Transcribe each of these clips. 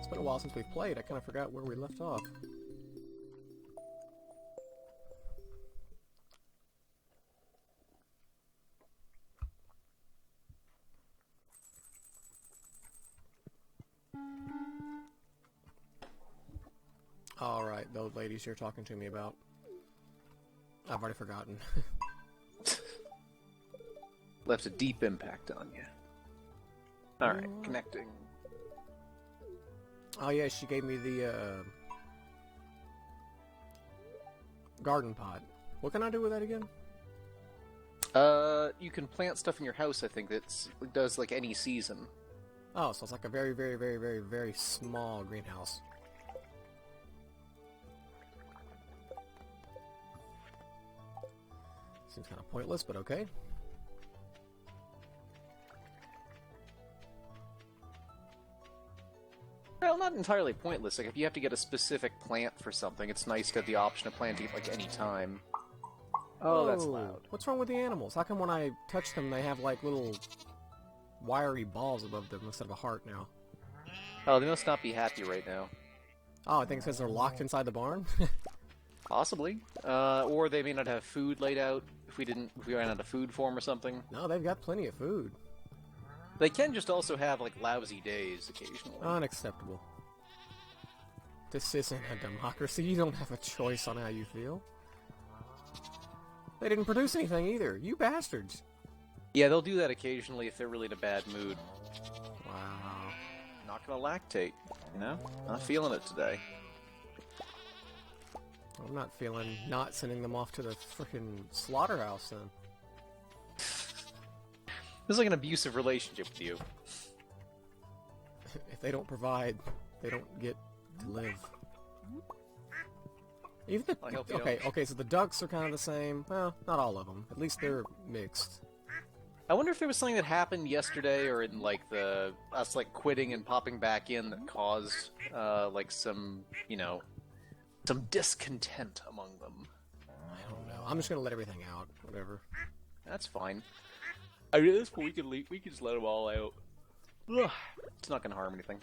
It's been a while since we've played. I kind of forgot where we left off. Alright, those ladies you're talking to me about. I've already forgotten. Left a deep impact on you. Alright, connecting. Oh yeah, she gave me the garden pot. What can I do with that again? You can plant stuff in your house, I think, it does like any season. Oh, so it's like a very, very, very, very, very small greenhouse. Seems kind of pointless, but okay. Well, not entirely pointless. Like, if you have to get a specific plant for something, it's nice to have the option of planting it, like, any time. Oh, that's loud. What's wrong with the animals? How come when I touch them, they have, like, little wiry balls above them instead of a heart now? Oh, they must not be happy right now. Oh, I think it's because they're locked inside the barn? Possibly. Or they may not have food laid out if we ran out of food for them or something. No, they've got plenty of food. They can just also have, like, lousy days occasionally. Unacceptable. This isn't a democracy. You don't have a choice on how you feel. They didn't produce anything either. You bastards. Yeah, they'll do that occasionally if they're really in a bad mood. Wow. Not gonna lactate, you know? Not feeling it today. I'm not feeling not sending them off to the frickin' slaughterhouse then. This is like an abusive relationship with you. If they don't provide, they don't get to live. Even the okay, so the ducks are kind of the same. Well, not all of them. At least they're mixed. I wonder if there was something that happened yesterday, or in like us like quitting and popping back in that caused like some some discontent among them. I don't know. I'm just gonna let everything out. Whatever. That's fine. I mean, at this point, we can just let them all out. Ugh. It's not gonna harm anything.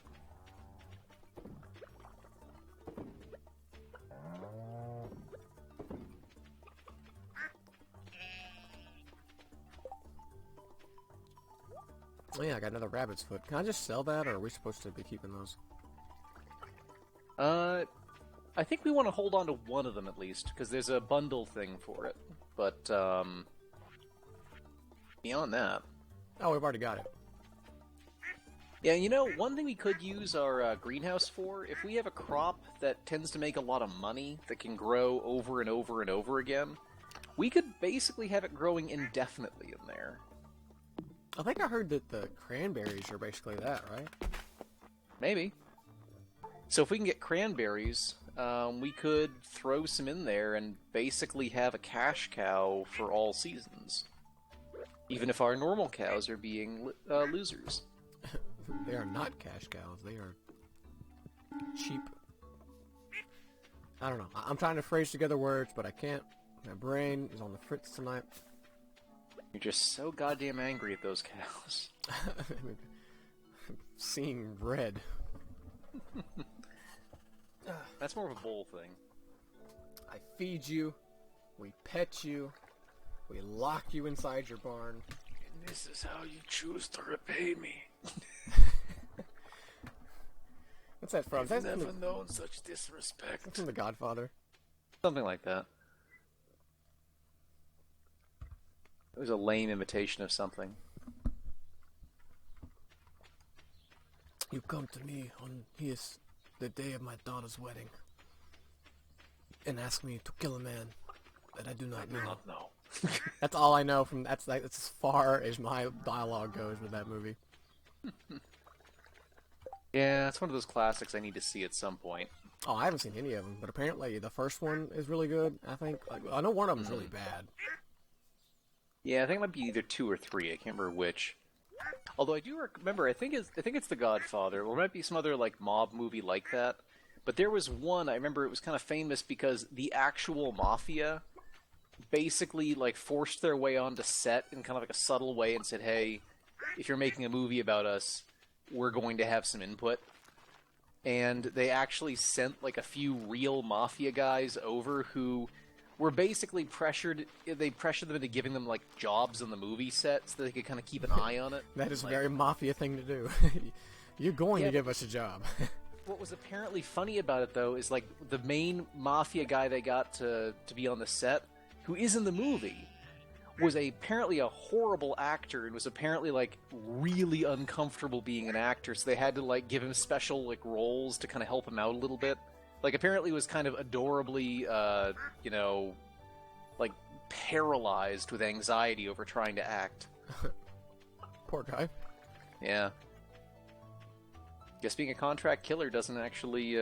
Oh yeah, I got another rabbit's foot. Can I just sell that, or are we supposed to be keeping those? I think we want to hold on to one of them at least, because there's a bundle thing for it. But, beyond that... Oh, we've already got it. Yeah, you know, one thing we could use our greenhouse for, if we have a crop that tends to make a lot of money, that can grow over and over and over again, we could basically have it growing indefinitely in there. I think I heard that the cranberries are basically that, right? Maybe. So if we can get cranberries, we could throw some in there and basically have a cash cow for all seasons. Even if our normal cows are being losers. They are not cash cows. They are cheap. I don't know. I'm trying to phrase together words, but I can't. My brain is on the fritz tonight. You're just so goddamn angry at those cows. I'm seeing red. That's more of a bowl thing. I feed you, we pet you, we lock you inside your barn. And this is how you choose to repay me. What's that from? I've never known such disrespect. That's from The Godfather. Something like that. It was a lame imitation of something. You come to me on the day of my daughter's wedding and ask me to kill a man that I do not know. I do not know. That's all I know from that's as far as my dialogue goes with that movie. Yeah, it's one of those classics I need to see at some point. Oh, I haven't seen any of them, but apparently the first one is really good. I think I know one of them's really bad. Yeah, I think it might be either 2 or 3. I can't remember which. Although I do remember, I think it's The Godfather, or it might be some other like mob movie like that. But there was one I remember it was kind of famous because the actual mafia basically like forced their way onto set in kind of like a subtle way and said, "Hey, if you're making a movie about us, we're going to have some input." and they actually sent like a few real mafia guys over who were basically pressured. They pressured them into giving them like jobs on the movie set so they could kind of keep an eye on it. That is a Like, very mafia thing to do. You're going to give us a job. what was apparently funny about it though is like the main mafia guy they got to be on the set, who is in the movie, was apparently a horrible actor and was apparently like really uncomfortable being an actor, so they had to like give him special like roles to kind of help him out a little bit. Like apparently was kind of adorably like paralyzed with anxiety over trying to act. Poor guy. Yeah. Guess being a contract killer doesn't actually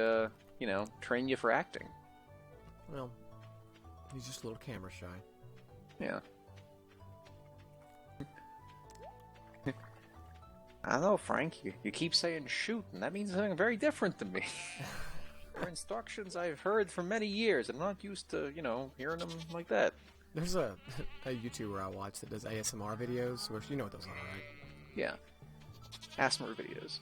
train you for acting. Well, he's just a little camera shy. Yeah. I know, Frank. You keep saying shoot, and that means something very different to me. They're instructions I've heard for many years. I'm not used to, hearing them like that. There's a YouTuber I watch that does ASMR videos, which you know what those are, right? Yeah. ASMR videos.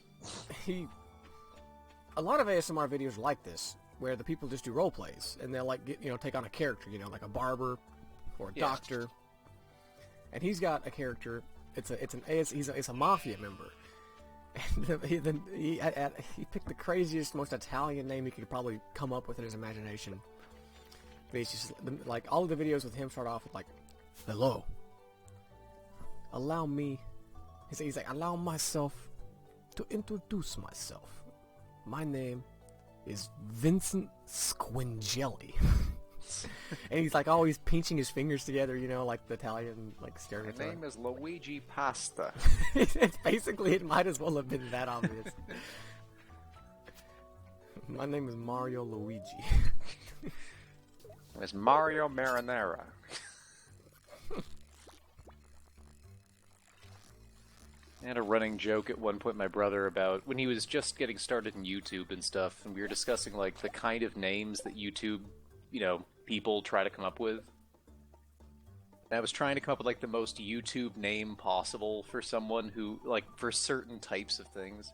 A lot of ASMR videos are like this, where the people just do role plays, and they'll like take on a character, like a barber or a doctor. And he's got a character. It's a mafia member, and he picked the craziest, most Italian name he could probably come up with in his imagination. But he's just like all of the videos with him start off with like, "Hello, allow me." He's like, "Allow myself to introduce myself. My name is Vincent Squingelli." And he's like always pinching his fingers together, like the Italian like stereotype. My name is Luigi Pasta. It's basically, it might as well have been that obvious. My name is Mario Luigi. It's Mario Marinara. I had a running joke at one point with my brother about when he was just getting started in YouTube and stuff, and we were discussing like the kind of names that YouTube, people try to come up with. And I was trying to come up with like the most YouTube name possible for someone who, like, for certain types of things.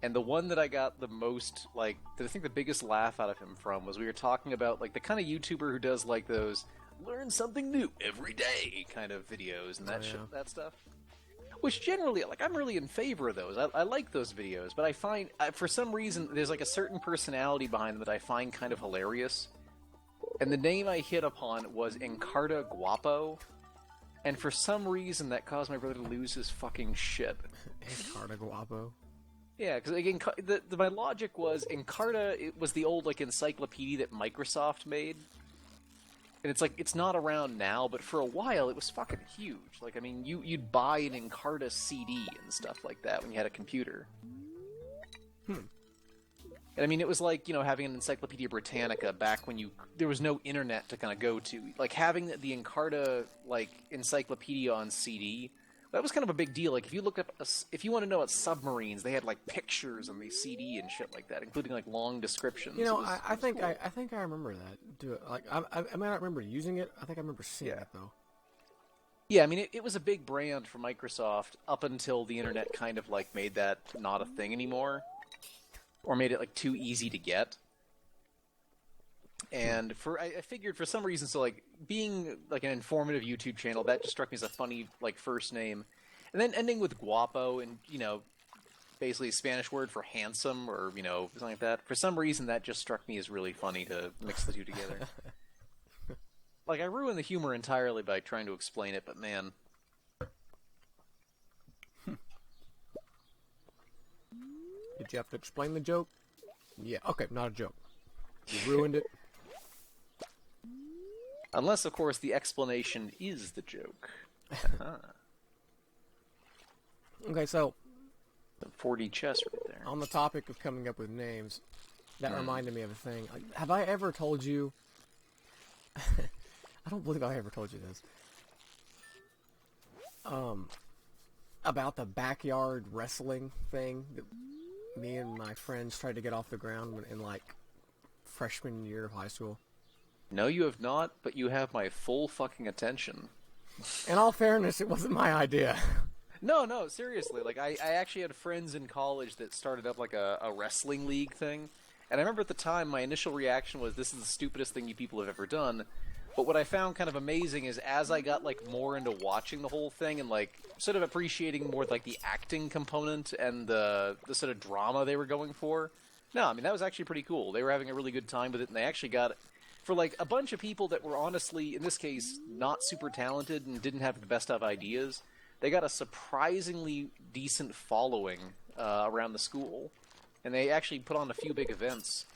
And the one that I got the most, like, I think the biggest laugh out of him from was we were talking about like the kind of YouTuber who does like those learn something new every day kind of videos and that stuff. Which generally, like, I'm really in favor of those. I like those videos, but I find, for some reason, there's like a certain personality behind them that I find kind of hilarious. And the name I hit upon was Encarta Guapo, and for some reason that caused my brother to lose his fucking shit. Encarta Guapo? Yeah, because again, my logic was Encarta, it was the old like encyclopedia that Microsoft made. And it's like, it's not around now, but for a while it was fucking huge. Like, I mean, you'd buy an Encarta CD and stuff like that when you had a computer. And I mean, it was like, having an Encyclopedia Britannica back when there was no internet to kind of go to. Like, having the Encarta, like, encyclopedia on CD, that was kind of a big deal. Like, if you look up, if you want to know about submarines, they had, like, pictures on the CD and shit like that, including, like, long descriptions. I think I remember that. Like, I may not remember using it. I think I remember seeing it, though. Yeah, I mean, it was a big brand for Microsoft up until the internet kind of, like, made that not a thing anymore. Or made it, like, too easy to get. And I figured for some reason, so, like, being, like, an informative YouTube channel, that just struck me as a funny, like, first name. And then ending with guapo and, basically a Spanish word for handsome or, something like that. For some reason, that just struck me as really funny to mix the two together. Like, I ruined the humor entirely by trying to explain it, but man. Did you have to explain the joke? Yeah, okay, not a joke. You ruined it. Unless, of course, the explanation is the joke. Okay, so... The 4D chess right there. On the topic of coming up with names, that reminded me of a thing. Have I ever told you... I don't believe I ever told you this. About the backyard wrestling thing that me and my friends tried to get off the ground in, like, freshman year of high school. No, you have not, but you have my full fucking attention. In all fairness, it wasn't my idea. No, seriously. Like, I actually had friends in college that started up, like, a wrestling league thing. And I remember at the time, my initial reaction was, this is the stupidest thing you people have ever done. But what I found kind of amazing is as I got, like, more into watching the whole thing and, like, sort of appreciating more, like, the acting component and the sort of drama they were going for. No, I mean, that was actually pretty cool. They were having a really good time with it, and they actually got, for, like, a bunch of people that were honestly, in this case, not super talented and didn't have the best of ideas, they got a surprisingly decent following around the school. And they actually put on a few big events.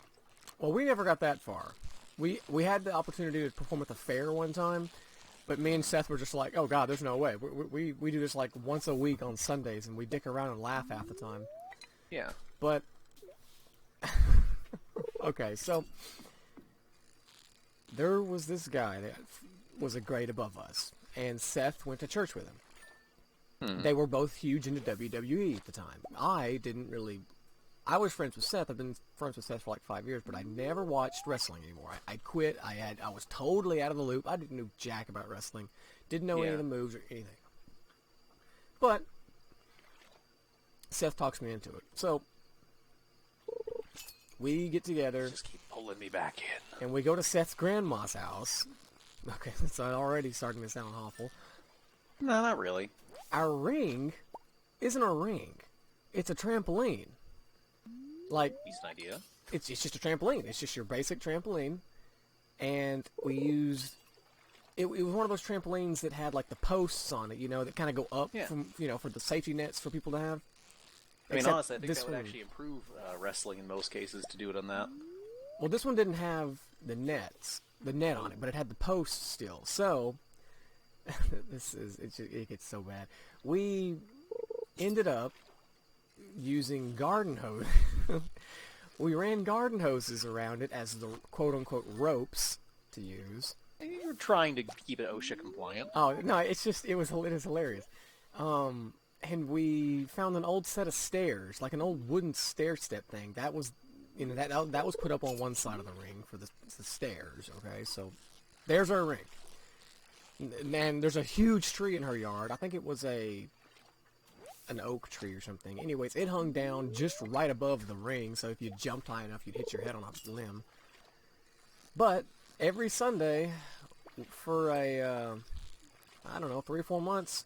Well, we never got that far. We had the opportunity to perform at the fair one time, but me and Seth were just like, oh god, there's no way. We do this like once a week on Sundays, and we dick around and laugh half the time. Yeah. But, okay, so, there was this guy that was a grade above us, and Seth went to church with him. They were both huge into WWE at the time. I was friends with Seth. I've been friends with Seth for like 5 years, but I never watched wrestling anymore. I quit. I was totally out of the loop. I didn't know jack about wrestling. Didn't know any of the moves or anything. But Seth talks me into it. So we get together. Just keep pulling me back in. And we go to Seth's grandma's house. Okay, it's already starting to sound awful. No, not really. Our ring isn't a ring. It's a trampoline. Like, Decent idea. It's just a trampoline. It's just your basic trampoline. And we used... It was one of those trampolines that had, like, the posts on it, that kind of go up from, for the safety nets for people to have. I mean, honestly, I think that would actually improve wrestling in most cases to do it on that. Well, this one didn't have the net on it, but it had the posts still. So... it gets so bad. We ended up using garden hose. We ran garden hoses around it as the quote-unquote ropes to use. You're trying to keep it OSHA compliant. Oh, no, it is hilarious. And we found an old set of stairs, like an old wooden stair step thing. That was, that was put up on one side of the ring for the stairs, okay? So there's our ring. And there's a huge tree in her yard. I think it was an oak tree or something. Anyways, it hung down just right above the ring, so if you jumped high enough, you'd hit your head on a limb. But every Sunday, for I don't know, 3 or 4 months,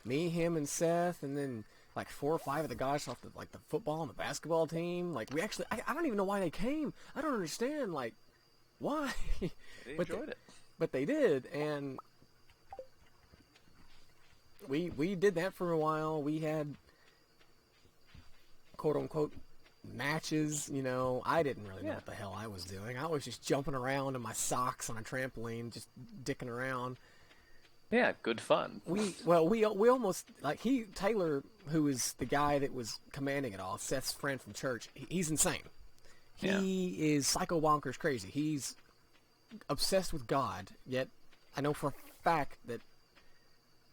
me, him, and Seth, and then like 4 or 5 of the guys off the football and the basketball team, like we actually, I don't even know why they came. I don't understand, like, why. They enjoyed it. But they did, and we did that for a while. We had quote-unquote matches, I didn't really know what the hell I was doing. I was just jumping around in my socks on a trampoline, just dicking around. Yeah, good fun. We almost, Taylor, who is the guy that was commanding it all, Seth's friend from church, he's insane. He is psycho bonkers crazy. He's obsessed with God, yet I know for a fact that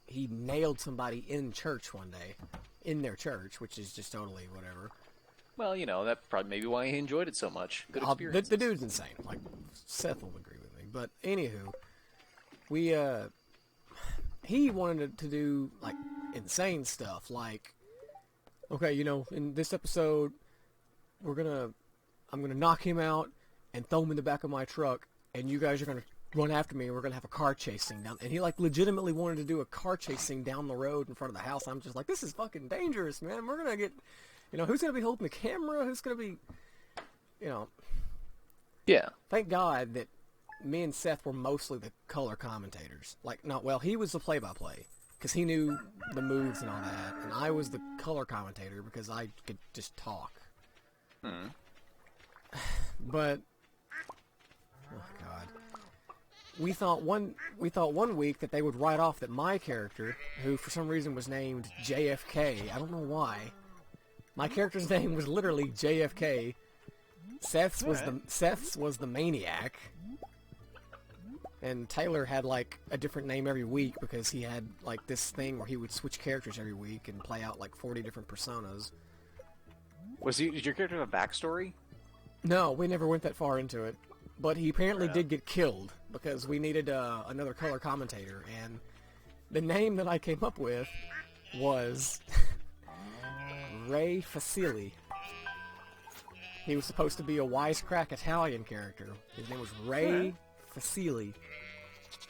he nailed somebody in church one day, in their church, which is just totally whatever. Well, that's probably maybe why he enjoyed it so much. Good experience. The dude's insane. Like, Seth will agree with me. But anywho, he wanted to do, like, insane stuff. Like, okay, in this episode, I'm gonna knock him out and throw him in the back of my truck, and you guys are gonna run after me, and we're gonna have a car chase scene down. And he legitimately wanted to do a car chase scene down the road in front of the house. I'm just like, this is fucking dangerous, man. We're gonna get, who's gonna be holding the camera? Who's gonna be, Yeah. Thank God that me and Seth were mostly the color commentators. He was the play-by-play because he knew the moves and all that, and I was the color commentator because I could just talk. But oh god. We thought one week that they would write off that my character, who for some reason was named JFK, I don't know why. My character's name was literally JFK. Seth's was the maniac. And Taylor had a different name every week because he had this thing where he would switch characters every week and play out 40 different personas. Did your character have a backstory? No, we never went that far into it. But he apparently did get killed because we needed another color commentator. And the name that I came up with was Ray Facili. He was supposed to be a wisecrack Italian character. His name was Ray Facili.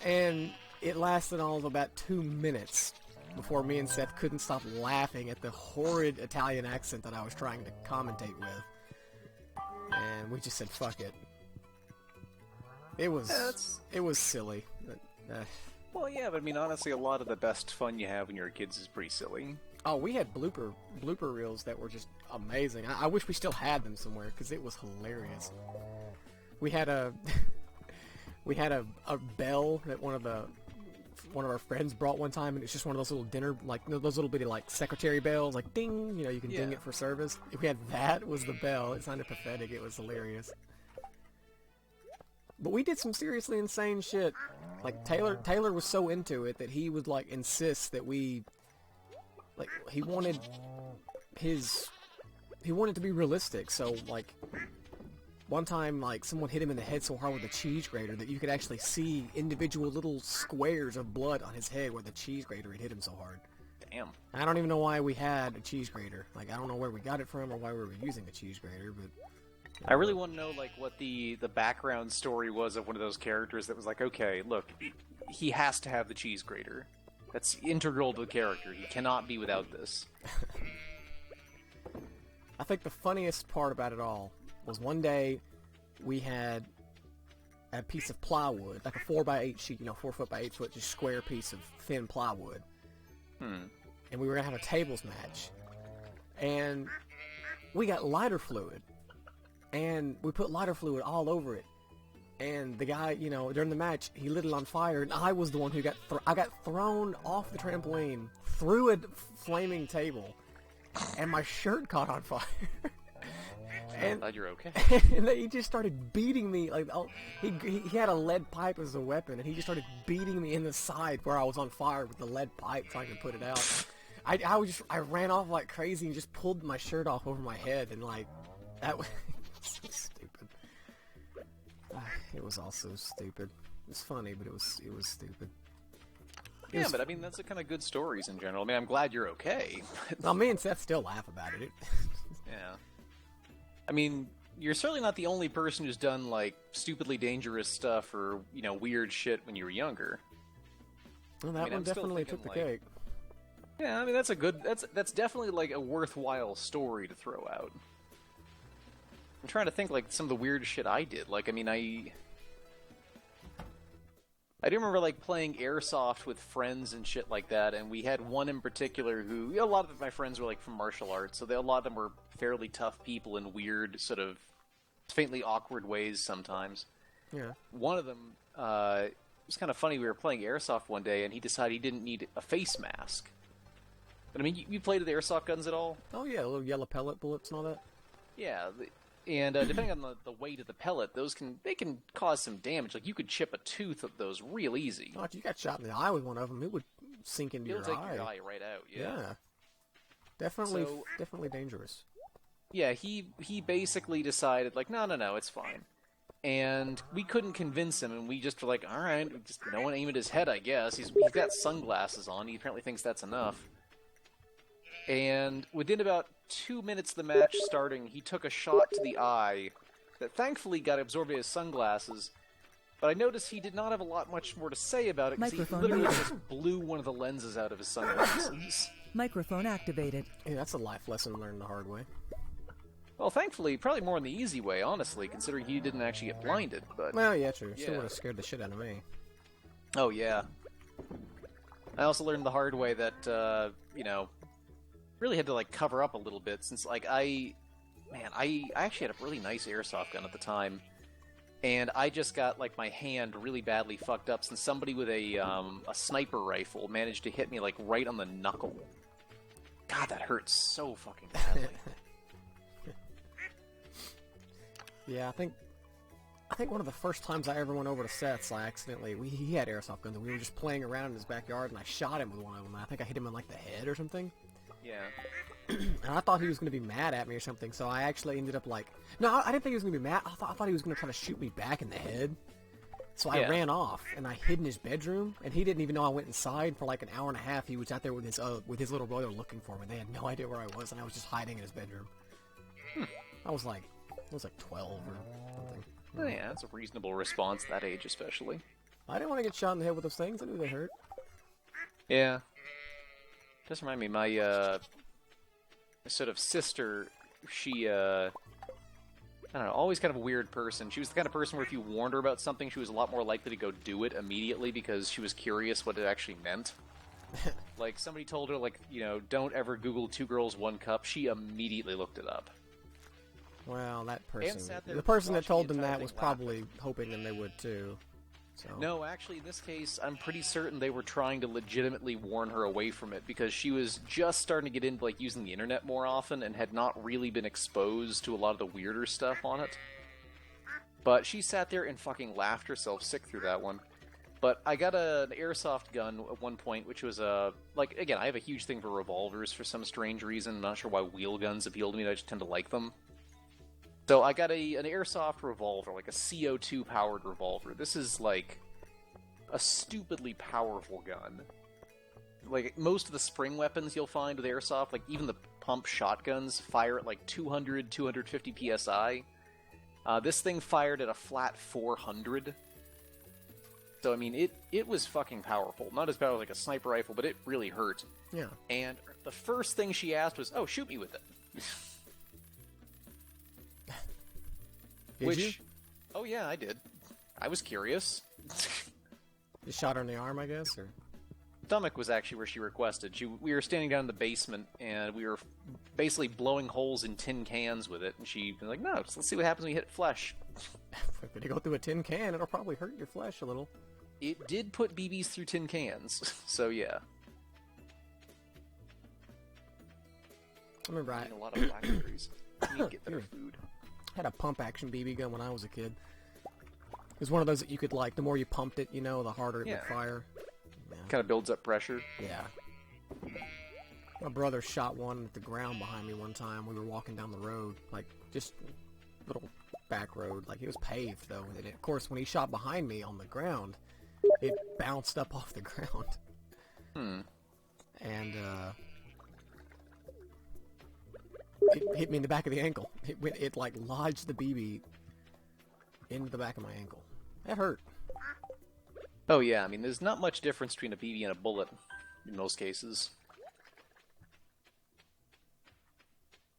And it lasted all of about 2 minutes before me and Seth couldn't stop laughing at the horrid Italian accent that I was trying to commentate with. And we just said, fuck it. It was silly. Well, yeah, but I mean, honestly, a lot of the best fun you have when you're kids is pretty silly. Oh, we had blooper reels that were just amazing. I wish we still had them somewhere because it was hilarious. We had a bell that one of our friends brought one time, and it's just one of those little dinner, like those little bitty like secretary bells, like ding, you can ding it for service. If we had that was the bell, it sounded pathetic. It was hilarious. But we did some seriously insane shit. Like Taylor was so into it that he would like insist that we, like, he wanted to be realistic. So like one time, like, someone hit him in the head so hard with a cheese grater that you could actually see individual little squares of blood on his head where the cheese grater had hit him so hard. Damn. I don't even know why we had a cheese grater. Like, I don't know where we got it from or why we were using a cheese grater, but... I really want to know, like, what the background story was of one of those characters that was like, okay, look, he has to have the cheese grater. That's integral to the character. He cannot be without this. I think the funniest part about it all was one day we had a piece of plywood, like a 4x8 sheet, 4 foot by 8 foot, just square piece of thin plywood. And we were going to have a tables match. And we got lighter fluid. And we put lighter fluid all over it. And the guy, during the match, he lit it on fire, and I was the one who got thrown off the trampoline through a flaming table, and my shirt caught on fire. I'm glad you're okay. And then he just started beating me. Like, he had a lead pipe as a weapon, and he just started beating me in the side where I was on fire with the lead pipe trying to put it out. I ran off like crazy and just pulled my shirt off over my head, and like that was so stupid. It was all so stupid. It was funny, but it was stupid. Yeah, but I mean, that's the kind of good stories in general. I mean, I'm glad you're okay. Well, me and Seth still laugh about it. Yeah. I mean, you're certainly not the only person who's done, like, stupidly dangerous stuff or, weird shit when you were younger. Well, that one definitely took the cake. Yeah, I mean, that's definitely, like, a worthwhile story to throw out. I'm trying to think, like, some of the weird shit I did. Like, I mean, I do remember, like, playing Airsoft with friends and shit like that, and we had one in particular who... A lot of my friends were, like, from martial arts, so a lot of them were fairly tough people in weird, sort of faintly awkward ways sometimes. Yeah. One of them, it was kind of funny, we were playing Airsoft one day, and he decided he didn't need a face mask. But, I mean, you played with airsoft guns at all? Oh, yeah, little yellow pellet bullets and all that. Yeah, and depending on the weight of the pellet, they can cause some damage. Like, you could chip a tooth of those real easy. Oh, if you got shot in the eye with one of them, it would sink into your eye. It'll take your eye right out, yeah. Definitely dangerous. Yeah, he basically decided, like, no, it's fine. And we couldn't convince him, and we just were like, alright, just no one aim at his head, I guess. He's got sunglasses on, he apparently thinks that's enough. And within about 2 minutes of the match starting, he took a shot to the eye that thankfully got absorbed by his sunglasses. But I noticed he did not have a lot much more to say about it because he literally just blew one of the lenses out of his sunglasses. Microphone activated. Hey, that's a life lesson learned the hard way. Well, thankfully, probably more in the easy way, honestly, considering he didn't actually get blinded. But well, yeah, true. Still would have scared the shit out of me. Oh, yeah. I also learned the hard way that, really had to, like, cover up a little bit, since, like, I actually had a really nice airsoft gun at the time, and I just got, like, my hand really badly fucked up since somebody with a sniper rifle managed to hit me, like, right on the knuckle. God, that hurts so fucking badly. Yeah, I think one of the first times I ever went over to Seth's, I accidentally... He had airsoft guns, and we were just playing around in his backyard, and I shot him with one of them. I think I hit him in, like, the head or something. Yeah. And I thought he was going to be mad at me or something, so I actually ended up, like... No, I didn't think he was going to be mad. I thought he was going to try to shoot me back in the head. So I ran off, and I hid in his bedroom, and he didn't even know I went inside. For like an hour and a half, he was out there with his little brother looking for me. They had no idea where I was, and I was just hiding in his bedroom. I was like 12 or something. Oh, yeah, that's a reasonable response at that age, especially. I didn't want to get shot in the head with those things. I knew they hurt. Yeah. Just remind me, my sort of sister, she, I don't know, always kind of a weird person. She was the kind of person where if you warned her about something, she was a lot more likely to go do it immediately because she was curious what it actually meant. Like, somebody told her, like, you know, don't ever Google 2 girls, 1 cup. She immediately looked it up. Well, that person, the person that told them that was probably hoping that they would too. So. No, actually, in this case, I'm pretty certain they were trying to legitimately warn her away from it because she was just starting to get into like using the internet more often and had not really been exposed to a lot of the weirder stuff on it. But she sat there and fucking laughed herself sick through that one. But I got an airsoft gun at one point, which was like, again, I have a huge thing for revolvers for some strange reason. I'm not sure why wheel guns appeal to me, I just tend to like them. So I got an airsoft revolver, like a CO2-powered revolver. This is, like, a stupidly powerful gun. Like, most of the spring weapons you'll find with airsoft, like, even the pump shotguns, fire at, like, 200, 250 psi. This thing fired at a flat 400. So, I mean, it was fucking powerful. Not as powerful as, like, a sniper rifle, but it really hurt. Yeah. And the first thing she asked was, oh, shoot me with it. Did you? Oh yeah, I did. I was curious. You shot her in the arm, I guess, or? Stomach was actually where she requested. We were standing down in the basement, and we were basically blowing holes in tin cans with it, and she was like, no, let's see what happens when you hit flesh. If you go through a tin can, it'll probably hurt your flesh a little. It did put BBs through tin cans, so yeah. I remember a lot of blackberries. I need to get better food. Had a pump-action BB gun when I was a kid. It was one of those that you could, like, the more you pumped it, you know, the harder it would fire. Yeah. Kind of builds up pressure. Yeah. My brother shot one at the ground behind me one time. We were walking down the road, like, just little back road. Like, it was paved, though. And of course, when he shot behind me on the ground, it bounced up off the ground. And, it hit me in the back of the ankle. It like lodged the BB into the back of my ankle. That hurt. Oh yeah, I mean, there's not much difference between a BB and a bullet in most cases.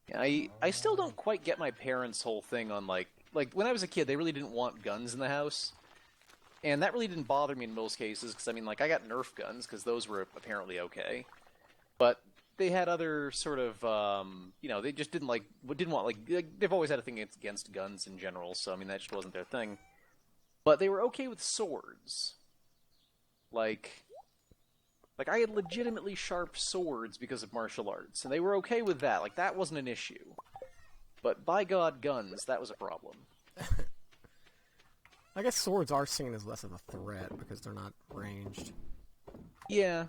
Yeah, I still don't quite get my parents' whole thing on like when I was a kid, they really didn't want guns in the house, and that really didn't bother me in most cases because I mean, like I got Nerf guns because those were apparently okay, but they had other sort of, you know, they just didn't want, like, they've always had a thing against guns in general, so, I mean, that just wasn't their thing. But they were okay with swords. Like, I had legitimately sharp swords because of martial arts, and they were okay with that. Like, that wasn't an issue. But, by God, guns, that was a problem. I guess swords are seen as less of a threat because they're not ranged. Yeah.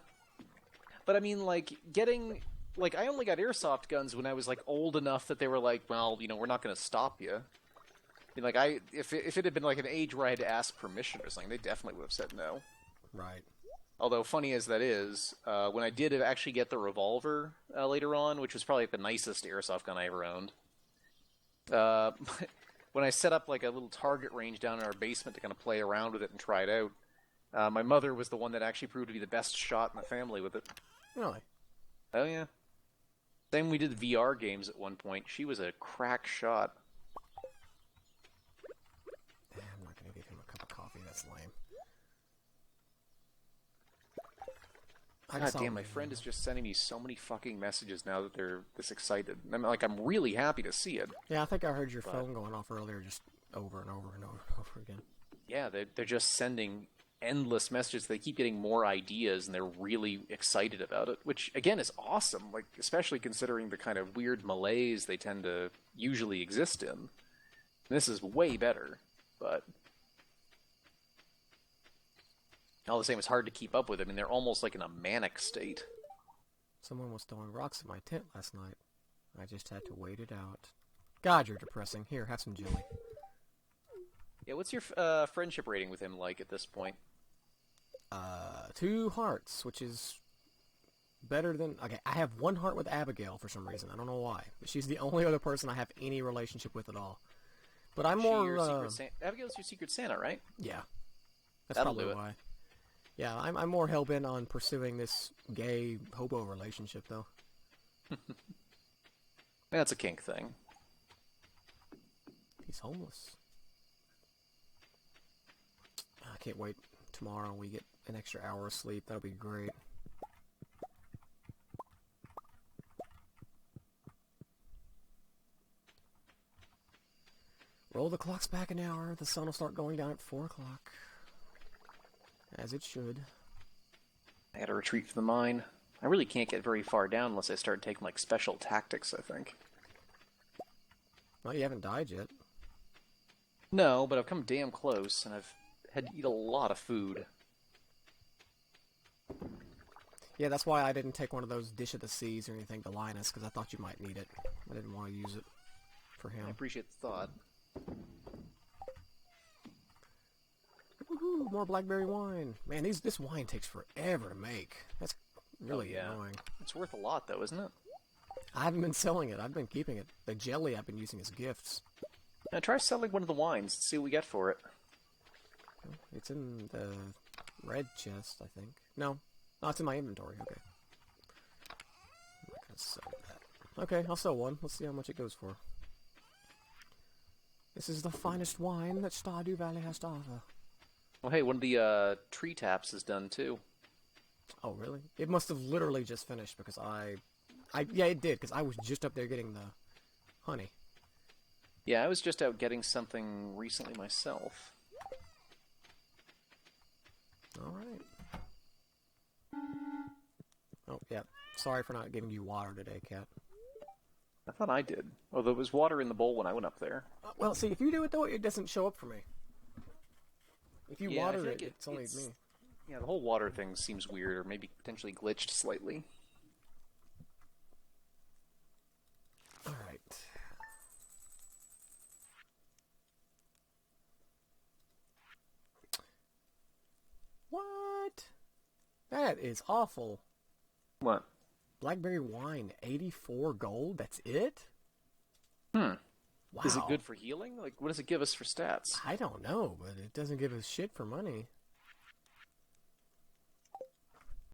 But I mean, like, I only got airsoft guns when I was, like, old enough that they were like, well, you know, we're not going to stop you. I mean, like, if it had been, like, an age where I had to ask permission or something, they definitely would have said no. Right. Although, funny as that is, when I did actually get the revolver later on, which was probably like, the nicest airsoft gun I ever owned, when I set up, like, a little target range down in our basement to kind of play around with it and try it out, my mother was the one that actually proved to be the best shot in the family with it. Really? Oh, yeah. Same we did VR games at one point. She was a crack shot. I'm not going to give him a cup of coffee. That's lame. God damn, my friend is just sending me so many fucking messages now that they're this excited. I'm really happy to see it. Yeah, I think I heard your phone going off earlier just over and over and over and over again. Yeah, they're just sending endless messages. They keep getting more ideas, and they're really excited about it, which, again, is awesome, like, especially considering the kind of weird malaise they tend to usually exist in. This is way better, but all the same, it's hard to keep up with. I mean, they're almost like in a manic state. Someone was throwing rocks at my tent last night. I just had to wait it out. God, you're depressing. Here, have some jelly. Yeah, what's your friendship rating with him like at this point? 2 hearts, which is better than... Okay, I have 1 heart with Abigail for some reason. I don't know why. But she's the only other person I have any relationship with at all. But I'm She more... your secret Santa? Abigail's your secret Santa, right? Yeah, that's That'll probably do it. why. Yeah, I'm more hell-bent on pursuing this gay hobo relationship, though. That's a kink thing. He's homeless. I can't wait. Tomorrow we get an extra hour of sleep. That'll be great. Roll the clocks back an hour. The sun will start going down at 4 o'clock. As it should. I gotta retreat from the mine. I really can't get very far down unless I start taking, like, special tactics, I think. Well, you haven't died yet. No, but I've come damn close, and I've had to eat a lot of food. Yeah, that's why I didn't take one of those Dish of the Seas or anything to Linus, because I thought you might need it. I didn't want to use it for him. I appreciate the thought. Woohoo, more blackberry wine. Man, this wine takes forever to make. That's really annoying. It's worth a lot, though, isn't it? I haven't been selling it. I've been keeping it. The jelly I've been using as gifts. Now try selling one of the wines and see what we get for it. It's in the red chest, I think. No, it's in my inventory. Okay. I'm not gonna sell that. Okay, I'll sell one. Let's see how much it goes for. This is the finest wine that Stardew Valley has to offer. Well, hey, one of the tree taps is done, too. Oh, really? It must have literally just finished because yeah, it did, because I was just up there getting the honey. Yeah, I was just out getting something recently myself. Alright. Oh, yeah. Sorry for not giving you water today, Cat. I thought I did. Oh, there was water in the bowl when I went up there. Well, see, if you do it, though, it doesn't show up for me. If you Yeah, I water feel it, like it's only me. Yeah, the whole water thing seems weird, or maybe potentially glitched slightly. Alright. What? That is awful. What? Blackberry wine, 84 gold? That's it? Hmm. Wow. Is it good for healing? Like, what does it give us for stats? I don't know, but it doesn't give us shit for money.